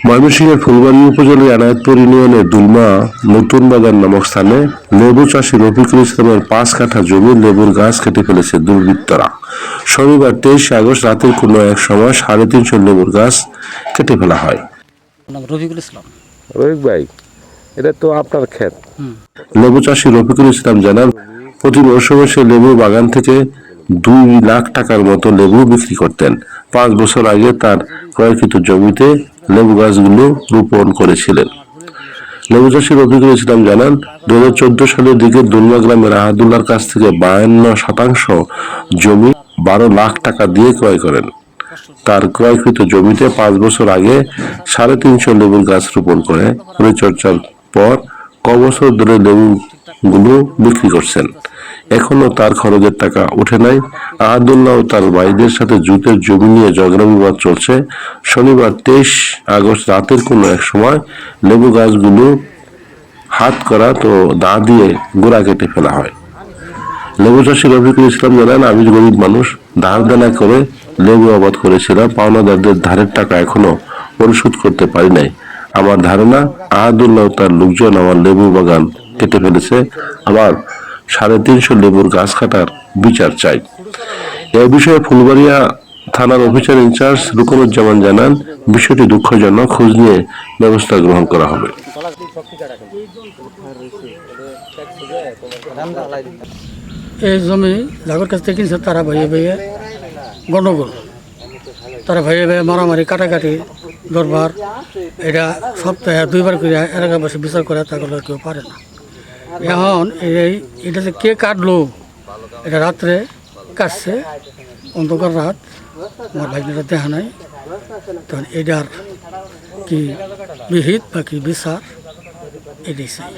ময়মনসিংহের ফুলবাড়ী উপজেলার এনায়েতপুর ইউনিয়নের দুলমা নতুন বাজার নামক স্থানে লেবু চাষী রফিকুল ইসলামের ৫ কাঠা জমি লেবুর গাছ কেটে ফেলেছে দুর্বৃত্তরা। শনিবার ২৩ আগস্ট রাতের কোনো এক সময় ৩৫০ লেবুর গাছ কেটে ফেলা হয়। রফিকুল ইসলাম। রফিক ভাই, এটা তো আপনার ক্ষেত। লেবু চাষী রফিকুল ইসলাম জানান, প্রতি মৌসুমে সে লেবু বাগান থেকে ২ লাখ টাকার মতো লেবু বিক্রি করতেন। ৫ বছর আগে তার ক্রয়কৃত জমিতে লেবু গাছগুলো রোপণ করেছিলেন। লেবু চাষী রফিকুল ইসলাম জানান, ২০১৪ সালের দিকে দুলমা গ্রামের আহাদুল্লাহর কাছ থেকে ৫২% জমি ১২ লাখ টাকা দিয়ে ক্রয় করেন। তার ক্রয়কৃত জমিতে ৫ বছর আগে ৩৫০ লেবুর গাছ রোপণ করে পরিচর্যার পর কবছর ধরে লেবুগুলো বিক্রি করছেন। এখনো তার খরচের টাকা ওঠে নাই। আহাদুল্লাহ ও তার ভাইদের সাথে জুতের জমি নিয়ে ঝগড়া বিবাদ চলছে। শনিবার ২৩ আগস্ট রাতের কোনো এক সময় লেবু গাছগুলো হাত করা তো দা দিয়ে গোড়া কেটে ফেলা হয়। লেবু চাষী রফিকুল ইসলাম জানান, আমি গরিব মানুষ, ধার দেনা করে লেবু আবাদ করেছিলাম। পাওনাদারদের ধারের টাকা এখনো পরিশোধ করতে পারি নাই। আমার ধারণা আহাদুল্লাহ তার লোকজন আমার লেবু বাগান কেটে ফেলেছে। আবার ৩৫০ লেবুর গাছ কাটার বিচার চাই। এ বিষয়ে ফুলবাড়িয়া থানার অফিসার ইনচার্জ রুকনুজ্জামান জানান, বিষয়টি দুঃখজনক, খোঁজ নিয়ে ব্যবস্থা গ্রহণ করা হবে। এই জমি যাদের কাছ থেকে কিনছে তারা ভাইয়ে ভাইয়ে গণ্ডগোল, তারা ভাইয়ে ভাইয়ে মারামারি কাটাকাটি দরবার, এটা সপ্তাহে ২ বার করে এলাকা বসে বিচার করে, তাগুলো কেউ পারে না। এখন এটা যে কে কাটলো, এটা রাত্রে কাটছে, অন্ধকার রাত, আমার ভাইরা দেখা নাই। তখন এটার কি বিহিত বা কি বিচার এটাই চাই।